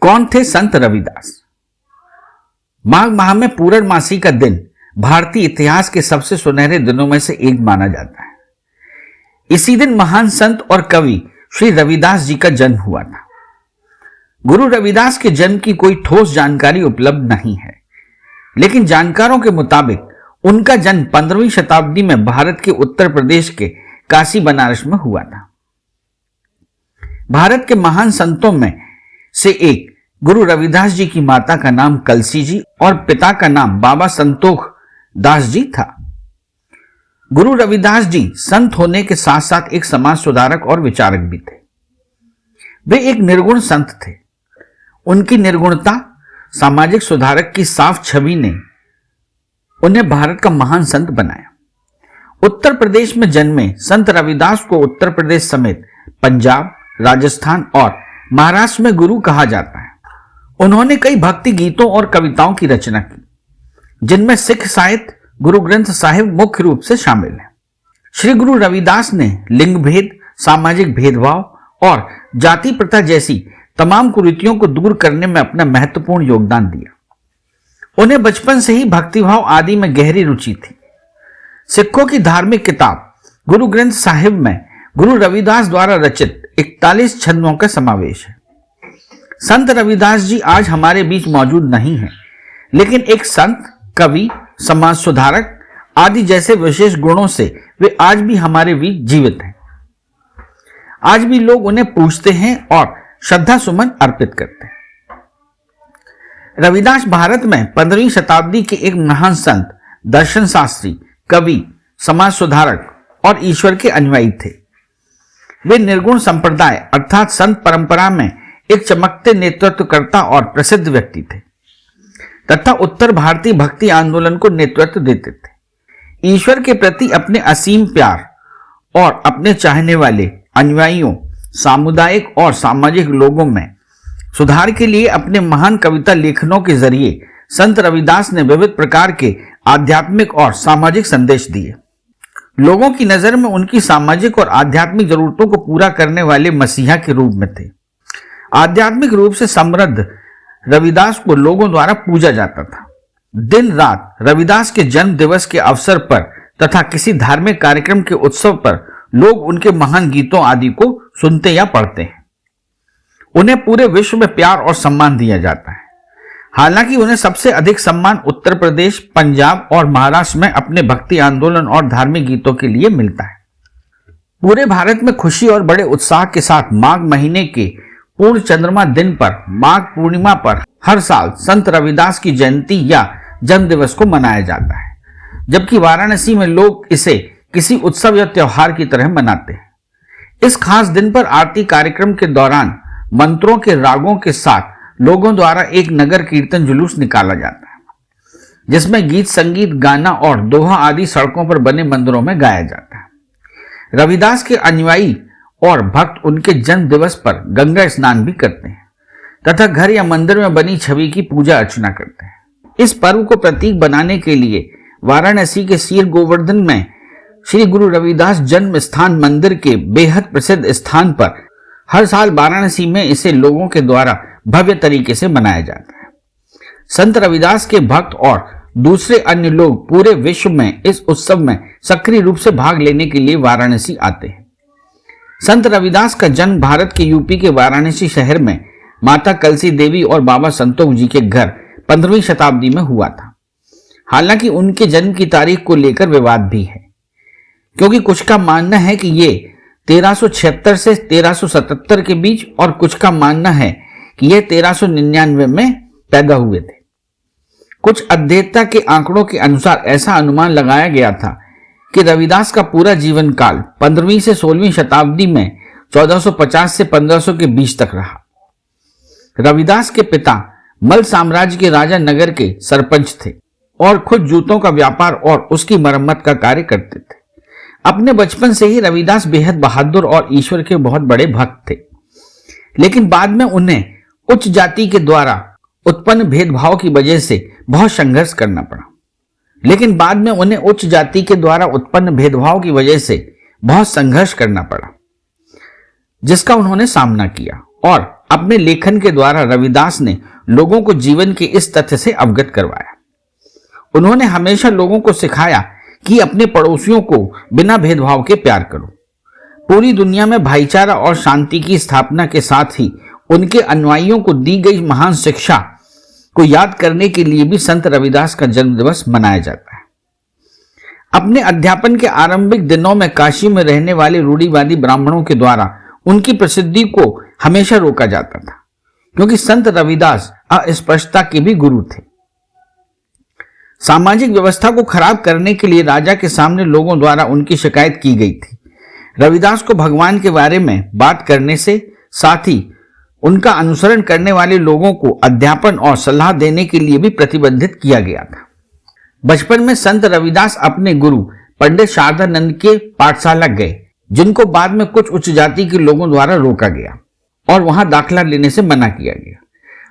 कौन थे संत रविदास? माघ माह में पूर्णमासी का दिन भारतीय इतिहास के सबसे सुनहरे दिनों में से एक माना जाता है। इसी दिन महान संत और कवि श्री रविदास जी का जन्म हुआ था। गुरु रविदास के जन्म की कोई ठोस जानकारी उपलब्ध नहीं है, लेकिन जानकारों के मुताबिक उनका जन्म 15वीं शताब्दी में भारत के उत्तर प्रदेश के काशी बनारस में हुआ था। भारत के महान संतों में से एक गुरु रविदास जी की माता का नाम कलसी जी और पिता का नाम बाबा संतोख दास जी था। गुरु रविदास जी संत होने के साथ साथ एक समाज सुधारक और विचारक भी थे। वे एक निर्गुण संत थे। उनकी निर्गुणता, सामाजिक सुधारक की साफ छवि ने उन्हें भारत का महान संत बनाया। उत्तर प्रदेश में जन्मे संत रविदास को उत्तर प्रदेश समेत पंजाब, राजस्थान और महाराष्ट्र में गुरु कहा जाता है। उन्होंने कई भक्ति गीतों और कविताओं की रचना की, जिनमें सिख साहित्य, गुरु ग्रंथ साहिब मुख्य रूप से शामिल है। श्री गुरु रविदास ने लिंग भेद, सामाजिक भेदभाव और जाति प्रथा जैसी तमाम कुरीतियों को दूर करने में अपना महत्वपूर्ण योगदान दिया। उन्हें बचपन से ही भक्तिभाव आदि में गहरी रुचि थी। सिखों की धार्मिक किताब गुरु ग्रंथ साहिब में गुरु रविदास द्वारा रचित 41 छंदों का समावेश है। संत रविदास जी आज हमारे बीच मौजूद नहीं है, लेकिन एक संत, कवि, समाज सुधारक आदि जैसे विशेष गुणों से वे आज भी हमारे बीच जीवित हैं। आज भी लोग उन्हें पूजते हैं और श्रद्धा सुमन अर्पित करते हैं। रविदास भारत में 15वीं शताब्दी के एक महान संत, दर्शन शास्त्री, कवि, समाज सुधारक और ईश्वर के अनुयायी थे। वे निर्गुण संप्रदाय अर्थात संत परंपरा में एक चमकते नेतृत्वकर्ता और प्रसिद्ध व्यक्ति थे तथा उत्तर भारतीय भक्ति आंदोलन को नेतृत्व देते थे। ईश्वर के प्रति अपने असीम प्यार और अपने चाहने वाले अनुयायियों, सामुदायिक और सामाजिक लोगों में सुधार के लिए अपने महान कविता लेखनों के जरिए संत रविदास ने विविध प्रकार के आध्यात्मिक और सामाजिक संदेश दिए। लोगों की नजर में उनकी सामाजिक और आध्यात्मिक जरूरतों को पूरा करने वाले मसीहा के रूप में थे। आध्यात्मिक रूप से समृद्ध रविदास को लोगों द्वारा पूजा जाता था। दिन रात रविदास के जन्म दिवस के अवसर पर तथा किसी धार्मिक कार्यक्रम के उत्सव पर लोग उनके महान गीतों आदि को सुनते या पढ़ते हैं। उन्हें पूरे विश्व में प्यार और सम्मान दिया जाता है। हालांकि उन्हें सबसे अधिक सम्मान उत्तर प्रदेश, पंजाब और महाराष्ट्र में अपने भक्ति आंदोलन और धार्मिक गीतों के लिए मिलता है। पूरे भारत में खुशी और बड़े उत्साह के साथ माघ महीने के पूर्ण चंद्रमा दिन पर, माघ पूर्णिमा पर हर साल संत रविदास की जयंती या जन्म दिवस को मनाया जाता है, जबकि वाराणसी में लोग इसे किसी उत्सव या त्योहार की तरह मनाते हैं। इस खास दिन पर आरती कार्यक्रम के दौरान मंत्रों के रागों के साथ लोगों द्वारा एक नगर कीर्तन जुलूस निकाला जाता है, जिसमें गीत, संगीत, गाना और दोहा आदि सड़कों पर बने मंदिरों में गाया जाता है। रविदास के अनुयायी और भक्त उनके जन्म दिवस पर गंगा स्नान भी करते हैं तथा घर या मंदिर में बनी छवि की पूजा अर्चना करते हैं। इस पर्व को प्रतीक बनाने के लिए वाराणसी के सीर गोवर्धन में श्री गुरु रविदास जन्म स्थान मंदिर के बेहद प्रसिद्ध स्थान पर हर साल वाराणसी में इसे लोगों के द्वारा भव्य तरीके से मनाया जाता है। संत रविदास के भक्त और दूसरे अन्य लोग पूरे विश्व में इस उत्सव में सक्रिय रूप से भाग लेने के लिए वाराणसी आते हैं। संत रविदास का जन्म भारत के यूपी के वाराणसी शहर में माता कलसी देवी और बाबा संतोख जी के घर 15वीं शताब्दी में हुआ था। हालांकि उनके जन्म की तारीख को लेकर विवाद भी है, क्योंकि कुछ का मानना है कि ये 1376 से 1377 के बीच और कुछ का मानना है कि यह 1399 में पैदा हुए थे। कुछ अध्येता के आंकड़ों के अनुसार ऐसा अनुमान लगाया गया था कि रविदास का पूरा जीवन काल 15वीं से 16वीं शताब्दी में 1450 से 1500 के बीच तक रहा। रविदास के पिता मल साम्राज्य के राजा नगर के सरपंच थे और खुद जूतों का व्यापार और उसकी मरम्मत का कार्य करते थे। अपने बचपन से ही रविदास बेहद बहादुर और ईश्वर के बहुत बड़े भक्त थे, लेकिन बाद में उन्हें उच्च जाति के द्वारा उत्पन्न भेदभाव की वजह से बहुत संघर्ष करना पड़ा। जिसका उन्होंने सामना किया और अपने लेखन के द्वारा रविदास ने लोगों को जीवन के इस तथ्य से अवगत करवाया। उन्होंने हमेशा लोगों को सिखाया कि अपने पड़ोसियों को बिना भेदभाव के प्यार करो। पूरी दुनिया में भाईचारा और शांति की स्थापना के साथ ही उनके अनुयायियों को दी गई महान शिक्षा को याद करने के लिए भी संत रविदास का जन्म दिवस मनाया जाता है। अपने अध्यापन के आरंभिक दिनों में काशी में रहने वाले रूढ़िवादी ब्राह्मणों के द्वारा उनकी प्रसिद्धि को हमेशा रोका जाता था, क्योंकि संत रविदास अस्पष्टता के भी गुरु थे। सामाजिक व्यवस्था को खराब करने के लिए राजा के सामने लोगों द्वारा उनकी शिकायत की गई थी। रविदास को भगवान के बारे में बात करने से साथ ही उनका अनुसरण करने वाले लोगों को अध्यापन और सलाह देने के लिए भी प्रतिबंधित किया गया था। बचपन में संत रविदास अपने गुरु पंडित शारदानंद के पाठशाला गए, जिनको बाद में कुछ उच्च जाति के लोगों द्वारा रोका गया और वहां दाखिला लेने से मना किया गया।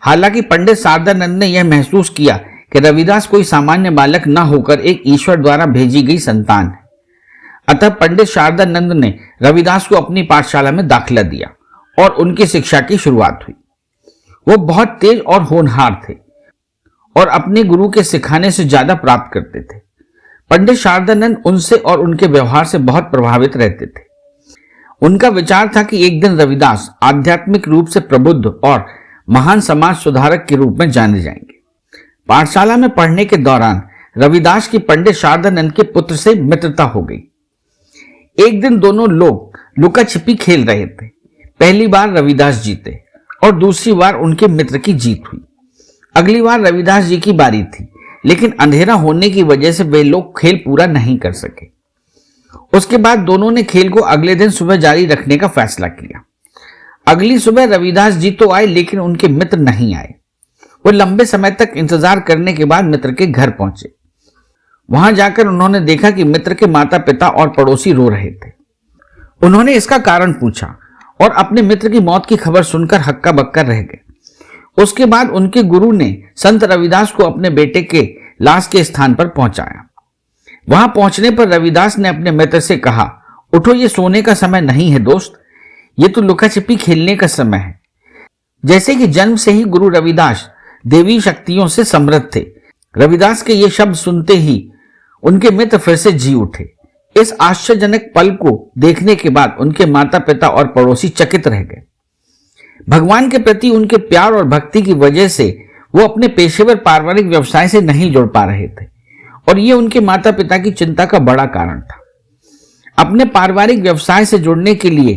हालांकि पंडित शारदानंद ने यह महसूस किया कि रविदास कोई सामान्य बालक न होकर एक ईश्वर द्वारा भेजी गई संतान है। अतः पंडित शारदानंद ने रविदास को अपनी पाठशाला में दाखिला दिया और उनकी शिक्षा की शुरुआत हुई। वो बहुत तेज और होनहार थे और अपने गुरु के सिखाने से ज्यादा प्राप्त करते थे। पंडित शारदानंद उनसे और उनके व्यवहार से बहुत प्रभावित रहते थे। उनका विचार था कि एक दिन रविदास आध्यात्मिक रूप से प्रबुद्ध और महान समाज सुधारक के रूप में जाने जाएंगे। पाठशाला में पढ़ने के दौरान रविदास की पंडित शारदानंद के पुत्र से मित्रता हो गई। एक दिन दोनों लोग लुका छिपी खेल रहे थे। पहली बार रविदास जीते और दूसरी बार उनके मित्र की जीत हुई। अगली बार रविदास जी की बारी थी, लेकिन अंधेरा होने की वजह से वे लोग खेल पूरा नहीं कर सके। उसके बाद दोनों ने खेल को अगले दिन सुबह जारी रखने का फैसला किया। अगली सुबह रविदास जी तो आए, लेकिन उनके मित्र नहीं आए। वो लंबे समय तक इंतजार करने के बाद मित्र के घर पहुंचे। वहां जाकर उन्होंने देखा कि मित्र के माता पिता और पड़ोसी रो रहे थे। उन्होंने इसका कारण पूछा और अपने मित्र की मौत की खबर सुनकर हक्का बक्का रह गए। उसके बाद उनके गुरु ने संत रविदास को अपने बेटे के लाश के स्थान पर पहुंचाया। वहां पहुंचने पर रविदास ने अपने मित्र से कहा, उठो, ये सोने का समय नहीं है दोस्त, ये तो लुका छिपी खेलने का समय है। जैसे कि जन्म से ही गुरु रविदास देवी शक्तियों से समृद्ध थे। रविदास के ये शब्द सुनते ही उनके मित्र फिर से जी उठे। इस आश्चर्यजनक पल को देखने के बाद उनके माता पिता और पड़ोसी चकित रह गए। भगवान के प्रति उनके प्यार और भक्ति की वजह से वो अपने पेशेवर पारिवारिक व्यवसाय से नहीं जुड़ पा रहे थे और ये उनके माता पिता की चिंता का बड़ा कारण था। अपने पारिवारिक व्यवसाय से जुड़ने के लिए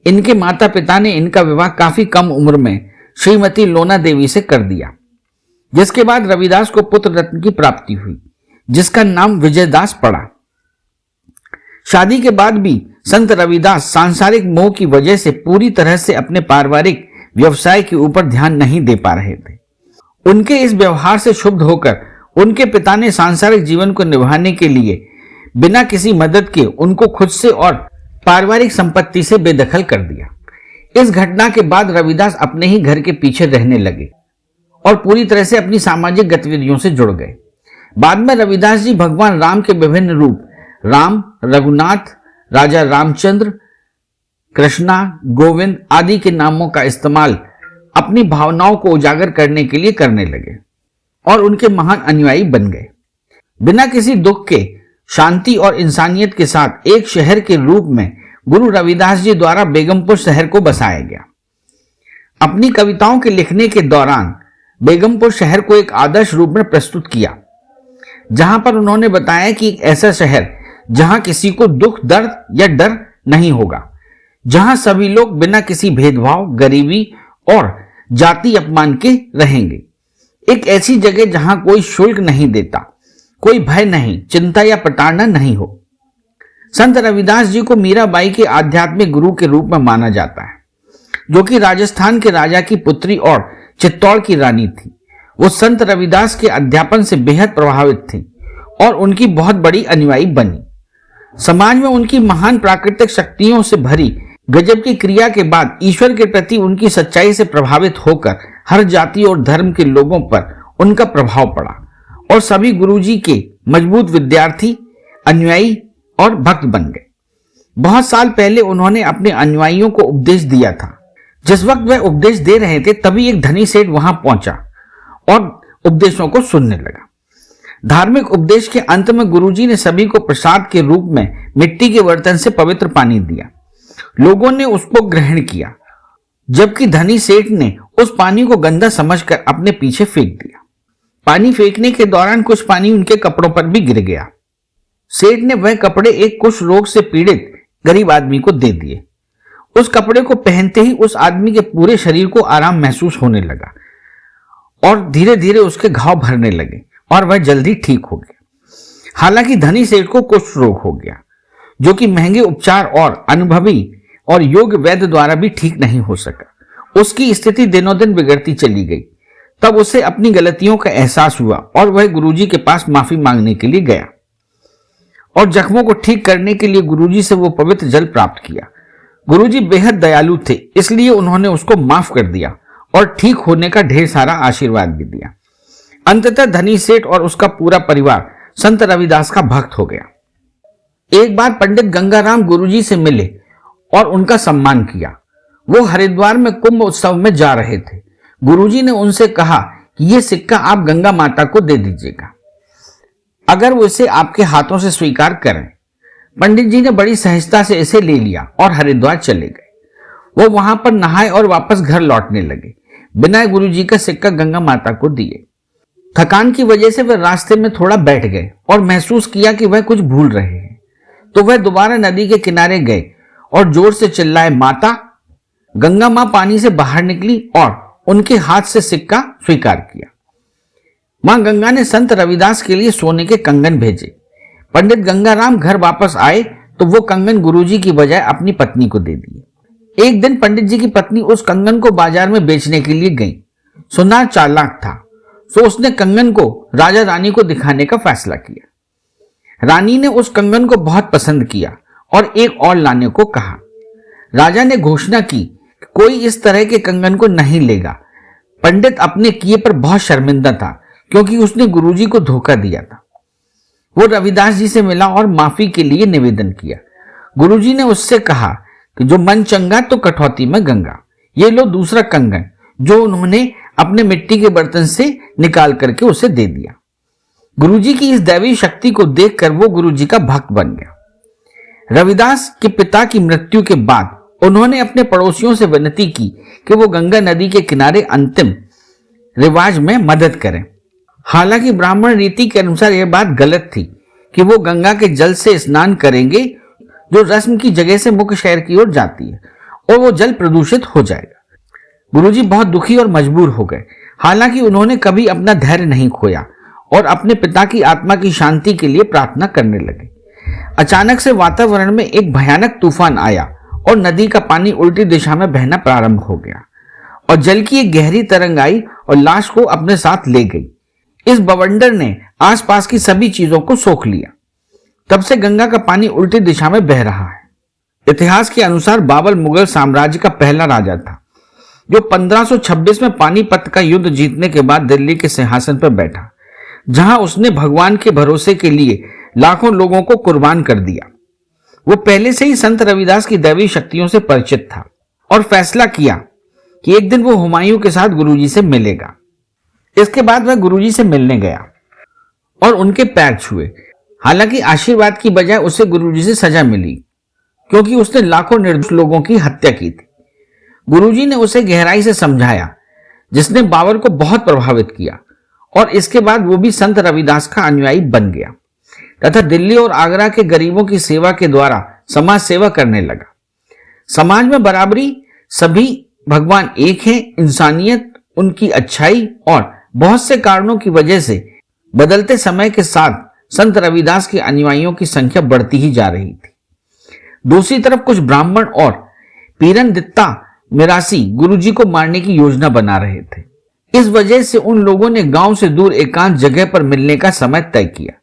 इनके माता पिता ने इनका विवाह काफी कम उम्र में श्रीमती लोना देवी से कर दिया, जिसके बाद रविदास को पुत्र रत्न की प्राप्ति हुई, जिसका नाम विजयदास पड़ा। शादी के बाद भी संत रविदास सांसारिक मोह की वजह से पूरी तरह से अपने पारिवारिक व्यवसाय के ऊपर ध्यान नहीं दे पा रहे थे। उनके इस व्यवहार से क्षुब्ध होकर उनके पिता ने सांसारिक जीवन को निभाने के लिए बिना किसी मदद के उनको खुद से और पारिवारिक संपत्ति से बेदखल कर दिया। इस घटना के बाद रविदास अपने ही घर के पीछे रहने लगे और पूरी तरह से अपनी सामाजिक गतिविधियों से जुड़ गए। बाद में रविदास जी भगवान राम के विभिन्न रूप राम, रघुनाथ, राजा रामचंद्र, कृष्णा, गोविंद आदि के नामों का इस्तेमाल अपनी भावनाओं को उजागर करने के लिए करने लगे और उनके महान अनुयायी बन गए। बिना किसी दुख के शांति और इंसानियत के साथ एक शहर के रूप में गुरु रविदास जी द्वारा बेगमपुर शहर को बसाया गया। अपनी कविताओं के लिखने के दौरान बेगमपुर शहर को एक आदर्श रूप में प्रस्तुत किया, जहां पर उन्होंने बताया कि एक ऐसा शहर जहां किसी को दुख, दर्द या डर नहीं होगा, जहां सभी लोग बिना किसी भेदभाव, गरीबी और जाति अपमान के रहेंगे। एक ऐसी जगह जहां कोई शुल्क नहीं देता, कोई भय नहीं, चिंता या प्रताड़ना नहीं हो। संत रविदास जी को मीराबाई के आध्यात्मिक गुरु के रूप में माना जाता है, जो कि राजस्थान के राजा की पुत्री और चित्तौड़ की रानी थी। वो संत रविदास के अध्यापन से बेहद प्रभावित थी और उनकी बहुत बड़ी अनुयायी बनी। समाज में उनकी महान प्राकृतिक शक्तियों से भरी गजब की क्रिया के बाद ईश्वर के प्रति उनकी सच्चाई से प्रभावित होकर हर जाति और धर्म के लोगों पर उनका प्रभाव पड़ा और सभी गुरुजी के मजबूत विद्यार्थी, अनुयायी और भक्त बन गए। बहुत साल पहले उन्होंने अपने अनुयायियों को उपदेश दिया था जिस वक्त वह उपदेश दे रहे थे तभी एक धनी सेठ वहां पहुंचा और उपदेशों को सुनने लगा। धार्मिक उपदेश के अंत में गुरुजी ने सभी को प्रसाद के रूप में मिट्टी के बर्तन से पवित्र पानी दिया। लोगों ने उसको ग्रहण किया, जबकि धनी सेठ ने उस पानी को गंदा समझकर अपने पीछे फेंक दिया। पानी फेंकने के दौरान कुछ पानी उनके कपड़ों पर भी गिर गया। सेठ ने वह कपड़े एक कुष्ठ रोग से पीड़ित गरीब आदमी को दे दिए। उस कपड़े को पहनते ही उस आदमी के पूरे शरीर को आराम महसूस होने लगा और धीरे धीरे उसके घाव भरने लगे और वह जल्दी ठीक हो गया। हालांकि धनी सेठ को कुष्ठ रोग हो गया, जो कि महंगे उपचार और अनुभवी और योग्य वैद्य द्वारा भी ठीक नहीं हो सका। उसकी स्थिति दिनों दिन बिगड़ती चली गई। तब उसे अपनी गलतियों का एहसास हुआ और वह गुरुजी के पास माफी मांगने के लिए गया और जख्मों को ठीक करने के लिए गुरुजी से वो पवित्र जल प्राप्त किया। गुरुजी बेहद दयालु थे, इसलिए उन्होंने उसको माफ कर दिया और ठीक होने का ढेर सारा आशीर्वाद भी दिया। अंततः धनी सेठ और उसका पूरा परिवार संत रविदास का भक्त हो गया। एक बार पंडित गंगाराम गुरुजी से मिले और उनका सम्मान किया। वो हरिद्वार में कुंभ उत्सव में जा रहे थे। गुरुजी ने उनसे कहा कि यह सिक्का आप गंगा माता को दे दीजिएगा, अगर वो इसे आपके हाथों से स्वीकार करें। पंडित जी ने बड़ी सहजता से इसे ले लिया और हरिद्वार चले गए। वो वहां पर नहाए और वापस घर लौटने लगे, बिना गुरुजी का सिक्का गंगा माता को दिए। थकान की वजह से वह रास्ते में थोड़ा बैठ गए और महसूस किया कि वह कुछ भूल रहे हैं। तो वह दोबारा नदी के किनारे गए और जोर से चिल्लाए, माता। गंगा मां पानी से बाहर निकली और उनके हाथ से सिक्का स्वीकार किया। मां गंगा ने संत रविदास के लिए सोने के कंगन भेजे। पंडित गंगाराम घर वापस आए तो वो कंगन गुरुजी की बजाय अपनी पत्नी को दे दिए। एक दिन पंडित जी की पत्नी उस कंगन को बाजार में बेचने के लिए गई। सुनार चालाक था, सो उसने कंगन को राजा रानी को दिखाने का फैसला किया। रानी ने उस कंगन को बहुत पसंद किया और एक और लाने को कहा। राजा ने घोषणा की कि कोई इस तरह के कंगन को नहीं लेगा। पंडित अपने किए पर बहुत शर्मिंदा था, क्योंकि उसने गुरुजी को धोखा दिया था। वो रविदास जी से मिला और माफी के लिए निवेदन किया। गुरुजी ने उससे कहा कि जो मन चंगा तो कटौती में गंगा। ये लो दूसरा कंगन, जो उन्होंने अपने मिट्टी के बर्तन से निकाल करके उसे दे दिया। गुरुजी की इस दैवी शक्ति को देखकर वो गुरुजी का भक्त बन गया। रविदास के पिता की मृत्यु के बाद उन्होंने अपने पड़ोसियों से विनती की कि वो गंगा नदी के किनारे अंतिम रिवाज में मदद करें। हालांकि ब्राह्मण रीति के अनुसार यह बात गलत थी कि वो गंगा के जल से स्नान करेंगे, जो रस्म की जगह से मुख्य शहर की ओर जाती है, और वो जल प्रदूषित हो जाएगा। गुरुजी बहुत दुखी और मजबूर हो गए। हालांकि उन्होंने कभी अपना धैर्य नहीं खोया और अपने पिता की आत्मा की शांति के लिए प्रार्थना करने लगे। अचानक से वातावरण में एक भयानक तूफान आया और नदी का पानी उल्टी दिशा में बहना प्रारंभ हो गया और जल की एक गहरी तरंग आई और लाश को अपने साथ ले गई। इस बवंडर ने आसपास की सभी चीजों को सोख लिया। तब से गंगा का पानी उल्टी दिशा में बह रहा है। इतिहास के अनुसार बाबर मुगल साम्राज्य का पहला राजा था, जो 1526 में पानीपत का युद्ध जीतने के बाद दिल्ली के सिंहासन पर बैठा, जहां उसने भगवान के भरोसे के लिए लाखों लोगों को कुर्बान कर दिया। वो पहले से ही संत रविदास की दैवी शक्तियों से परिचित था और फैसला किया कि एक दिन वो हुमायूं के साथ गुरुजी से मिलेगा। इसके बाद वह गुरुजी से मिलने गया और उनके पैर छुए। हालांकि आशीर्वाद की बजाय उसे गुरुजी से सजा मिली, क्योंकि उसने लाखों निर्दोष लोगों की हत्या की थी। गुरुजी ने उसे गहराई से समझाया, जिसने बाबर को बहुत प्रभावित किया और इसके बाद वो भी संत रविदास का अनुयायी बन गया तथा दिल्ली और आगरा के गरीबों की सेवा के द्वारा समाज सेवा करने लगा। समाज में बराबरी, सभी भगवान एक हैं, इंसानियत, उनकी अच्छाई और बहुत से कारणों की वजह से बदलते समय के साथ संत रविदास के अनुयायियों की संख्या बढ़ती ही जा रही थी। दूसरी तरफ कुछ ब्राह्मण और पीरन दित्ता मिरासी गुरुजी को मारने की योजना बना रहे थे। इस वजह से उन लोगों ने गांव से दूर एकांत जगह पर मिलने का समय तय किया।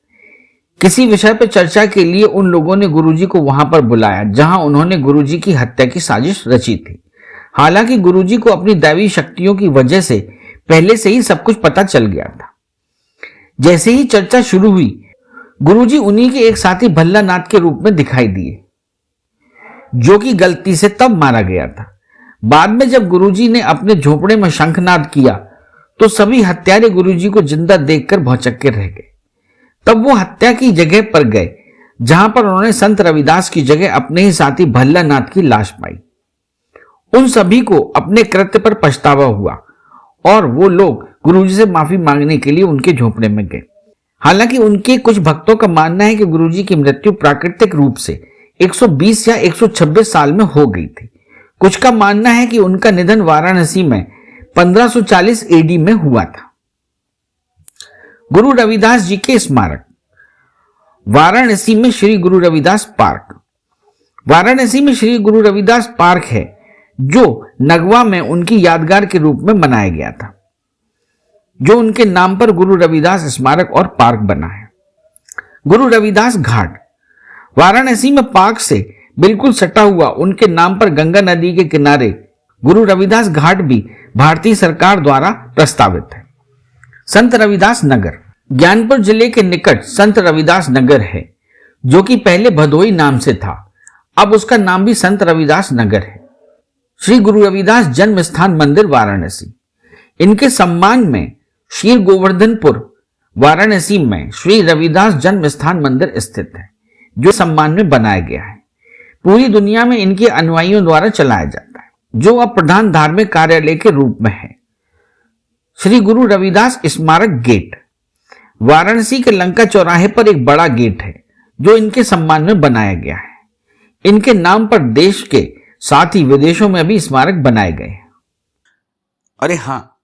किसी विषय पर चर्चा के लिए उन लोगों ने गुरुजी को वहां पर बुलाया, जहां उन्होंने गुरुजी की हत्या की साजिश रची थी। हालांकि गुरुजी को अपनी दैवी शक्तियों की वजह से पहले से ही सब कुछ पता चल गया था। जैसे ही चर्चा शुरू हुई, गुरुजी उन्हीं के एक साथी भल्लानाथ के रूप में दिखाई दिए, जो कि गलती से तब मारा गया था। बाद में जब गुरुजी ने अपने झोपड़े में शंखनाद किया तो सभी हत्यारे गुरुजी को जिंदा देखकर भौचक्के रह गए। तब वो हत्या की जगह पर गए जहां पर उन्होंने संत रविदास की जगह अपने ही साथी भल्लानाथ की लाश पाई। उन सभी को अपने कृत्य पर पछतावा हुआ और वो लोग गुरुजी से माफी मांगने के लिए उनके झोपड़े में गए। हालांकि उनके कुछ भक्तों का मानना है कि गुरुजी की मृत्यु प्राकृतिक रूप से 120 या 126 साल में हो गई थी। कुछ का मानना है कि उनका निधन वाराणसी में 1540 एडी में हुआ था। गुरु रविदास जी के स्मारक। वाराणसी में श्री गुरु रविदास पार्क। वाराणसी में श्री गुरु रविदास पार्क है जो नगवा में उनकी यादगार के रूप में बनाया गया था, जो उनके नाम पर गुरु रविदास स्मारक और पार्क बना है। गुरु रविदास घाट। वाराणसी में पार्क से बिल्कुल सटा हुआ उनके नाम पर गंगा नदी के किनारे गुरु रविदास घाट भी भारतीय सरकार द्वारा प्रस्तावित है। संत रविदास नगर। ज्ञानपुर जिले के निकट संत रविदास नगर है, जो कि पहले भदोई नाम से था, अब उसका नाम भी संत रविदास नगर है। श्री गुरु रविदास जन्म स्थान मंदिर वाराणसी। इनके सम्मान में श्री गोवर्धनपुर वाराणसी में श्री रविदास जन्म स्थान मंदिर स्थित है, जो सम्मान में बनाया गया है। पूरी दुनिया में इनके अनुयायियों द्वारा चलाया जाता है, जो अब प्रधान धार्मिक कार्यालय के रूप में है। श्री गुरु रविदास स्मारक गेट। वाराणसी के लंका चौराहे पर एक बड़ा गेट है जो इनके सम्मान में बनाया गया है। इनके नाम पर देश के साथ ही विदेशों में भी स्मारक बनाए गए हैं। अरे हाँ,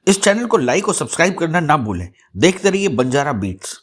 इस चैनल को लाइक और सब्सक्राइब करना ना भूलें। देखते रहिए बंजारा बीट्स।